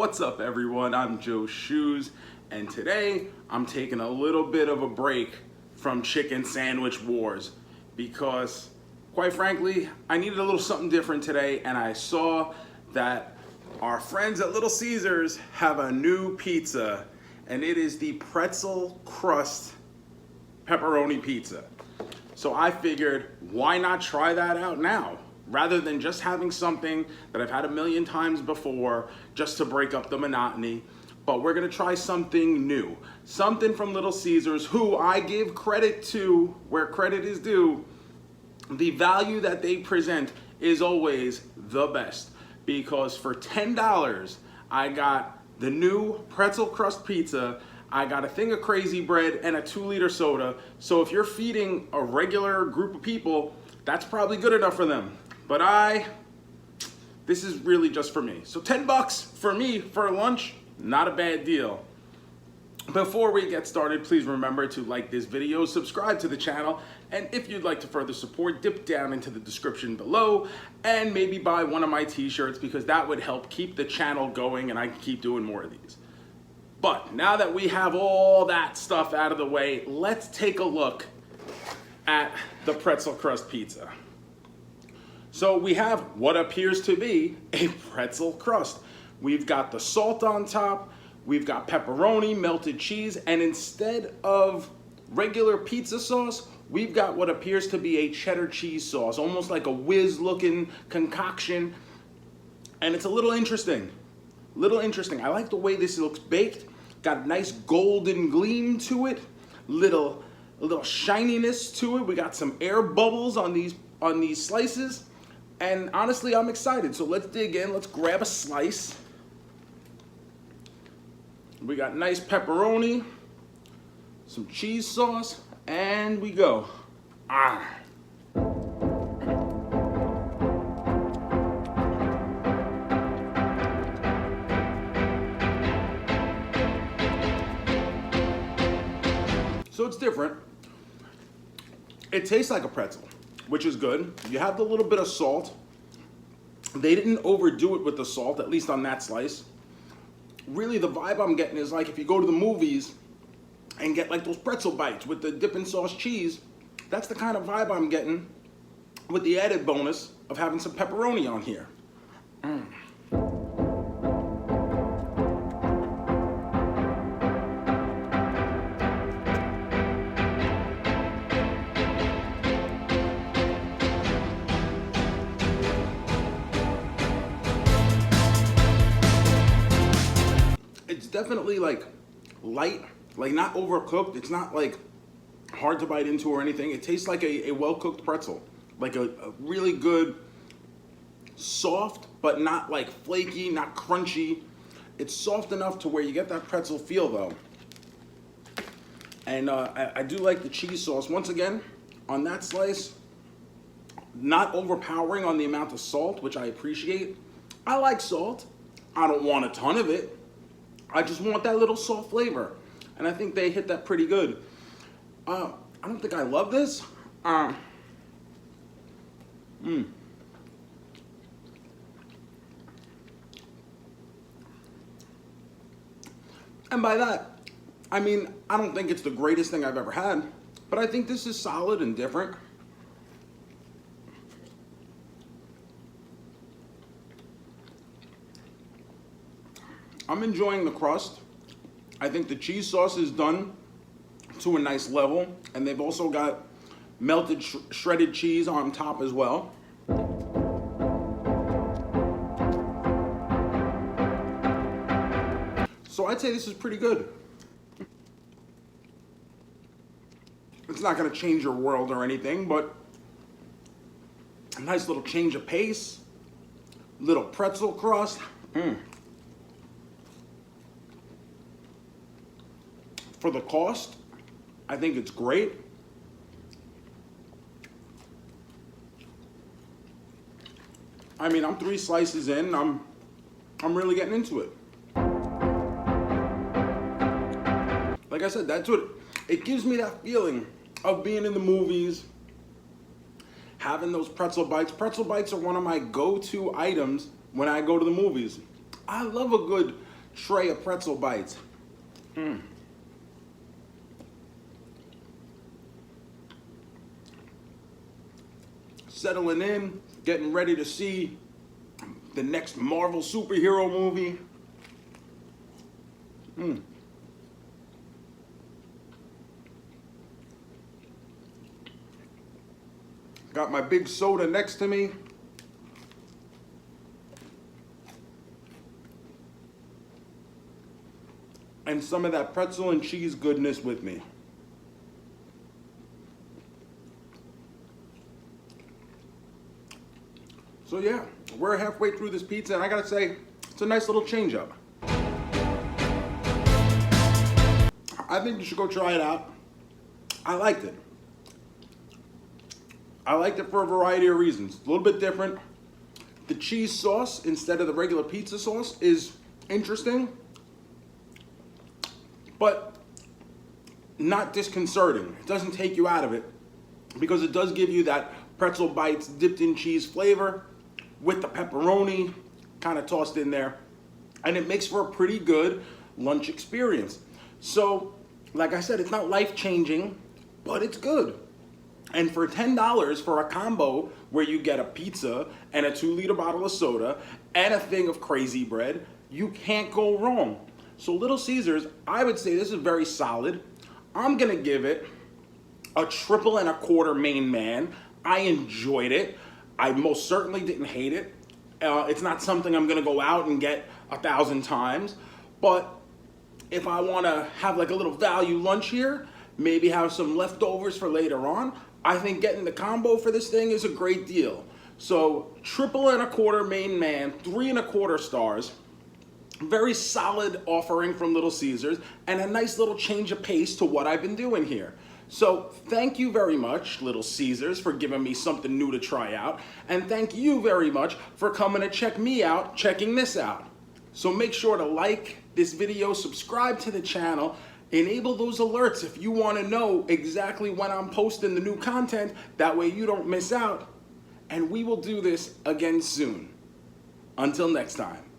What's up everyone, I'm Joe Shoes, and today I'm taking a little bit of a break from chicken sandwich wars because quite frankly, I needed a little something different today, and I saw that our friends at Little Caesars have a new pizza, and it is the Pretzel Crust Pepperoni Pizza. So I figured, why not try that out now? Rather than just having something that I've had a million times before just to break up the monotony. But we're gonna try something new. Something from Little Caesars, who I give credit to where credit is due. The value that they present is always the best. Because for $10, I got the new Pretzel Crust Pizza, I got a thing of crazy bread and a 2-liter soda. So if you're feeding a regular group of people, that's probably good enough for them. But this is really just for me. So $10 for me for lunch, not a bad deal. Before we get started, please remember to like this video, subscribe to the channel, and if you'd like to further support, dip down into the description below and maybe buy one of my t-shirts, because that would help keep the channel going and I can keep doing more of these. But now that we have all that stuff out of the way, let's take a look at the Pretzel Crust Pizza. So we have what appears to be a pretzel crust. We've got the salt on top, we've got pepperoni, melted cheese, and instead of regular pizza sauce, we've got what appears to be a cheddar cheese sauce, almost like a whiz looking concoction. And it's a little interesting. I like the way this looks baked. Got a nice golden gleam to it, a little shininess to it. We got some air bubbles on these slices. And honestly, I'm excited. So let's dig in. Let's grab a slice. We got nice pepperoni, some cheese sauce, and we go. So it's different. It tastes like a pretzel, which is good. You have the little bit of salt. They didn't overdo it with the salt, at least on that slice. Really, the vibe I'm getting is like if you go to the movies and get like those pretzel bites with the dipping sauce cheese, that's the kind of vibe I'm getting with the added bonus of having some pepperoni on here. It's definitely like light, like not overcooked. It's not like hard to bite into or anything. It tastes like a well-cooked pretzel, like a really good, soft, but not like flaky, not crunchy. It's soft enough to where you get that pretzel feel though. And I do like the cheese sauce. Once again, on that slice, not overpowering on the amount of salt, which I appreciate. I like salt. I don't want a ton of it. I just want that little salt flavor. And I think they hit that pretty good. I don't think I love this. And by that, I mean, I don't think it's the greatest thing I've ever had, but I think this is solid and different. I'm enjoying the crust. I think the cheese sauce is done to a nice level, and they've also got melted shredded cheese on top as well. So I'd say this is pretty good. It's not gonna change your world or anything, but a nice little change of pace, little pretzel crust. For the cost, I think it's great. I mean, I'm 3 slices in, I'm really getting into it. Like I said, that's what it gives me, that feeling of being in the movies, having those pretzel bites. Pretzel bites are one of my go-to items when I go to the movies. I love a good tray of pretzel bites. Settling in, getting ready to see the next Marvel superhero movie. Got my big soda next to me. And some of that pretzel and cheese goodness with me. So yeah, we're halfway through this pizza, and I gotta say, it's a nice little change up. I think you should go try it out. I liked it. I liked it for a variety of reasons. A little bit different. The cheese sauce instead of the regular pizza sauce is interesting, but not disconcerting. It doesn't take you out of it because it does give you that pretzel bites dipped in cheese flavor with the pepperoni kind of tossed in there, and it makes for a pretty good lunch experience. So, like I said, it's not life-changing, but it's good. And for $10 for a combo where you get a pizza and a 2-liter bottle of soda and a thing of crazy bread, you can't go wrong. So Little Caesars, I would say this is very solid. I'm gonna give it a 3 1/4 main man. I enjoyed it. I most certainly didn't hate it. It's not something I'm gonna go out and get 1,000 times, but if I wanna have like a little value lunch here, maybe have some leftovers for later on, I think getting the combo for this thing is a great deal. So 3 1/4 main man, 3 1/4 stars. Very solid offering from Little Caesars and a nice little change of pace to what I've been doing here. So thank you very much, Little Caesars, for giving me something new to try out. And thank you very much for coming to check me out, checking this out. So make sure to like this video, subscribe to the channel, enable those alerts if you want to know exactly when I'm posting the new content. That way you don't miss out. And we will do this again soon. Until next time.